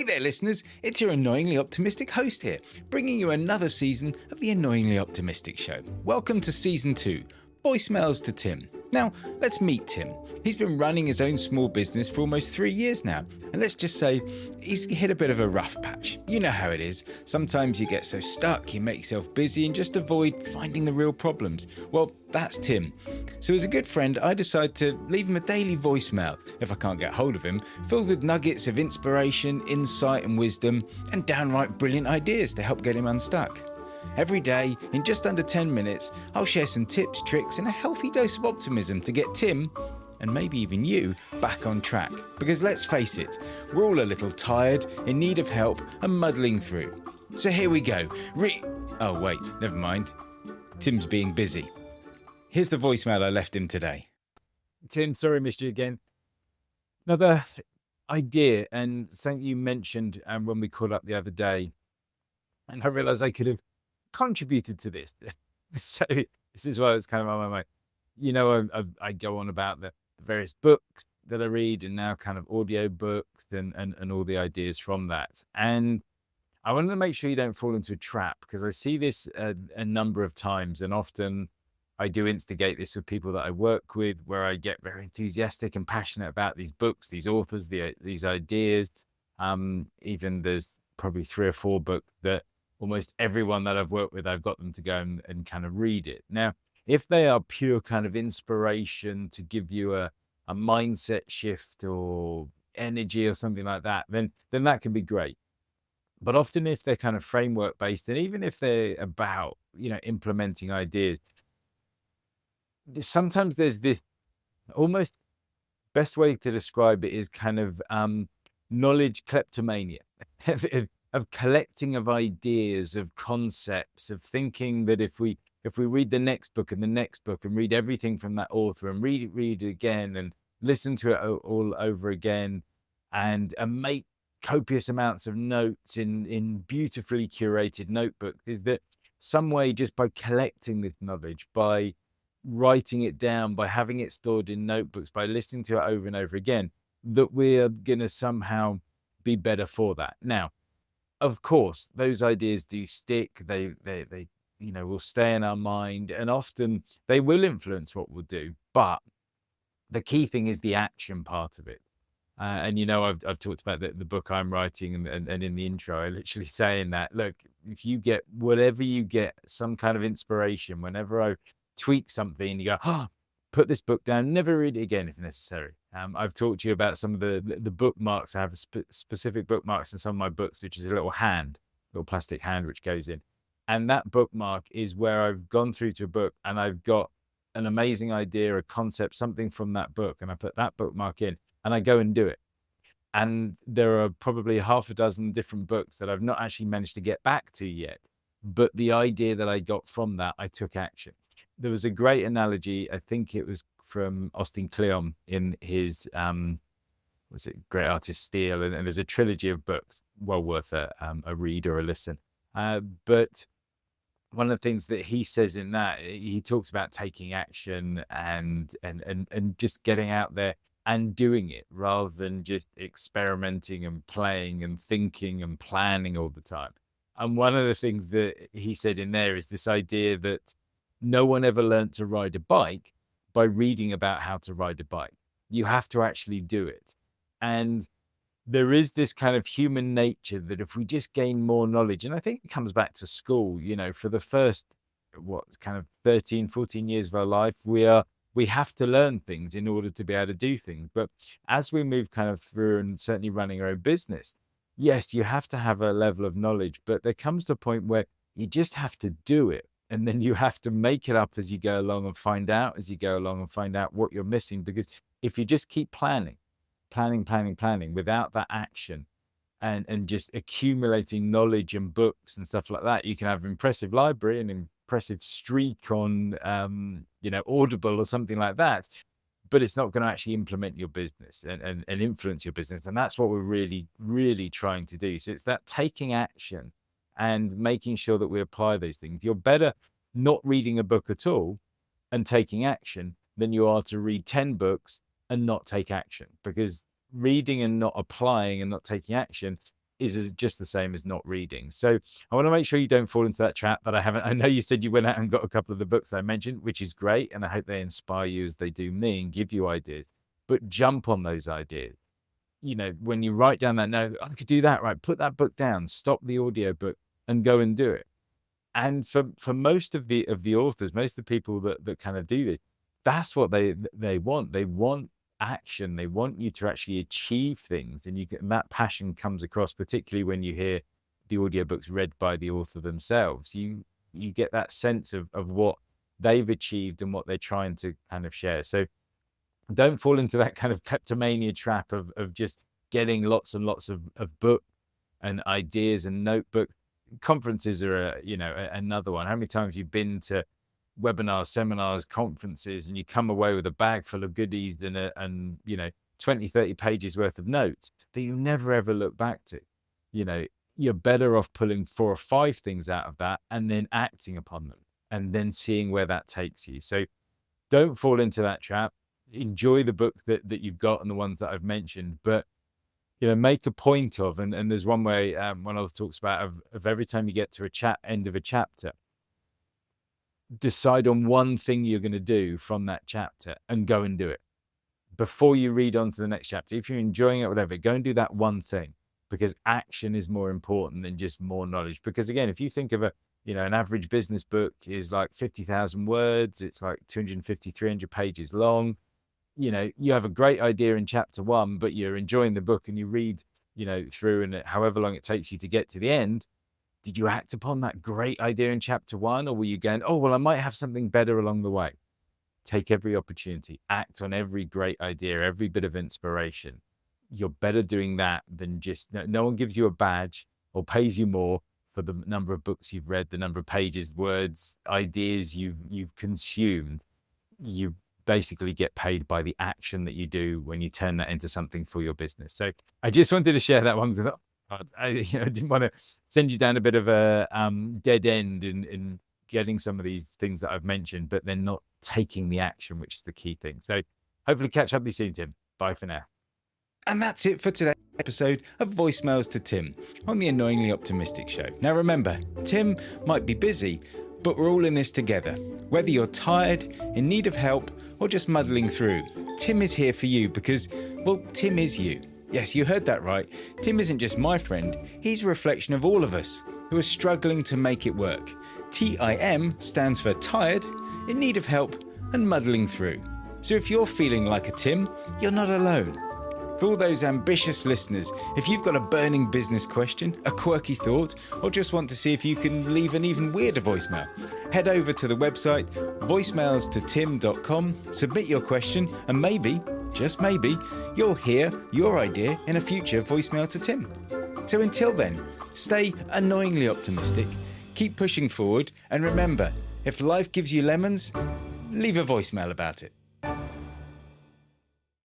there, listeners. It's your annoyingly optimistic host here, bringing you another season of the Annoyingly Optimistic Show. Welcome to Season 2, Voicemails to Tim. Now, let's meet Tim. He's been running his own small business for almost 3 years now, and let's just say he's hit a bit of a rough patch. You know how it is. Sometimes you get so stuck, you make yourself busy and just avoid finding the real problems. Well, that's Tim. So as a good friend, I decided to leave him a daily voicemail, if I can't get hold of him, filled with nuggets of inspiration, insight and wisdom, and downright brilliant ideas to help get him unstuck. Every day, in just under 10 minutes, I'll share some tips, tricks, and a healthy dose of optimism to get Tim, and maybe even you, back on track. Because let's face it, we're all a little tired, in need of help, and muddling through. So here we go. Oh wait, never mind. Tim's being busy. Here's the voicemail I left him today. Tim, sorry I missed you again. Another idea, and something you mentioned when we caught up the other day, and I realised I could have contributed to this. So this is why it's kind of on my mind. You know, I go on about the various books that I read, and now kind of audio books and all the ideas from that. And I wanted to make sure you don't fall into a trap, because I see this a number of times, and often I do instigate this with people that I work with, where I get very enthusiastic and passionate about these books, these authors, these ideas. Even there's probably 3 or 4 books that almost everyone that I've worked with, I've got them to go and kind of read it. Now, if they are pure kind of inspiration to give you a mindset shift or energy or something like that, then that can be great. But often if they're kind of framework based, and even if they're about, implementing ideas, sometimes there's this almost best way to describe it is kind of knowledge kleptomania. Of collecting of ideas, of concepts, of thinking that if we read the next book and the next book and read everything from that author and read it again and listen to it all over again and make copious amounts of notes in beautifully curated notebooks, is that some way, just by collecting this knowledge, by writing it down, by having it stored in notebooks, by listening to it over and over again, that we're going to somehow be better for that. Now, of course, those ideas do stick. They will stay in our mind, and often they will influence what we'll do. But the key thing is the action part of it. And I've talked about the book I'm writing, and in the intro, I literally saying that, look, if you get whatever you get, some kind of inspiration, whenever I tweak something, you go, put this book down, never read it again if necessary. I've talked to you about some of the bookmarks. I have specific bookmarks in some of my books, which is a little plastic hand which goes in. And that bookmark is where I've gone through to a book and I've got an amazing idea, a concept, something from that book, and I put that bookmark in and I go and do it. And there are probably 6 different books that I've not actually managed to get back to yet. But the idea that I got from that, I took action. There was a great analogy, I think it was from Austin Kleon in his, Great Artist Steele, and there's a trilogy of books, well worth a read or a listen. But one of the things that he says in that, he talks about taking action and just getting out there and doing it, rather than just experimenting and playing and thinking and planning all the time. And one of the things that he said in there is this idea that no one ever learned to ride a bike by reading about how to ride a bike. You have to actually do it. And there is this kind of human nature that if we just gain more knowledge, and I think it comes back to school, for the first, 13, 14 years of our life, we have to learn things in order to be able to do things. But as we move kind of through, and certainly running our own business, yes, you have to have a level of knowledge, but there comes to a point where you just have to do it. And then you have to make it up as you go along and find out what you're missing. Because if you just keep planning without that action and just accumulating knowledge and books and stuff like that, you can have an impressive library and impressive streak on, Audible or something like that. But it's not going to actually implement your business and influence your business. And that's what we're really, really trying to do. So it's that taking action and making sure that we apply those things. You're better not reading a book at all and taking action than you are to read 10 books and not take action, because reading and not applying and not taking action is just the same as not reading. So I want to make sure you don't fall into that trap that I know you said you went out and got a couple of the books that I mentioned, which is great. And I hope they inspire you as they do me and give you ideas, but jump on those ideas. When you write down that, no, I could do that, right? Put that book down, stop the audio book and go and do it. And for most of the authors, most of the people that kind of do this, that's what they want. They want action. They want you to actually achieve things. And that passion comes across, particularly when you hear the audiobooks read by the author themselves. You get that sense of what they've achieved and what they're trying to kind of share. So don't fall into that kind of kleptomania trap of just getting lots and lots of books and ideas and notebook. Conferences are another one. How many times you've been to webinars, seminars, conferences, and you come away with a bag full of goodies and 20, 30 pages worth of notes that you never ever look back to. You're better off pulling 4 or 5 things out of that and then acting upon them and then seeing where that takes you. So don't fall into that trap. Enjoy the book that you've got and the ones that I've mentioned, but make a point of, and there's one way one author talks about of every time you get to end of a chapter, decide on one thing you're going to do from that chapter and go and do it before you read on to the next chapter. If you're enjoying it, whatever, go and do that one thing, because action is more important than just more knowledge. Because again, if you think of an average business book is like 50,000 words, it's like 250, 300 pages long. You have a great idea in chapter 1, but you're enjoying the book and you read, through, and however long it takes you to get to the end. Did you act upon that great idea in chapter 1, or were you going, oh, well, I might have something better along the way? Take every opportunity, act on every great idea, every bit of inspiration. You're better doing that than just, no one gives you a badge or pays you more for the number of books you've read, the number of pages, words, ideas you've consumed. You basically get paid by the action that you do when you turn that into something for your business. So I just wanted to share that one, because I didn't want to send you down a bit of a dead end in getting some of these things that I've mentioned, but then not taking the action, which is the key thing. So hopefully catch up with you soon, Tim. Bye for now. And that's it for today's episode of Voicemails to Tim on the Annoyingly Optimistic Show. Now remember, Tim might be busy, but we're all in this together. Whether you're tired, in need of help, or just muddling through, Tim is here for you because, well, Tim is you. Yes, you heard that right. Tim isn't just my friend, he's a reflection of all of us who are struggling to make it work. TIM stands for tired, in need of help, and muddling through. So if you're feeling like a Tim, you're not alone. For all those ambitious listeners, if you've got a burning business question, a quirky thought, or just want to see if you can leave an even weirder voicemail, head over to the website voicemailstotim.com, submit your question, and maybe, just maybe, you'll hear your idea in a future voicemail to Tim. So until then, stay annoyingly optimistic, keep pushing forward, and remember, if life gives you lemons, leave a voicemail about it.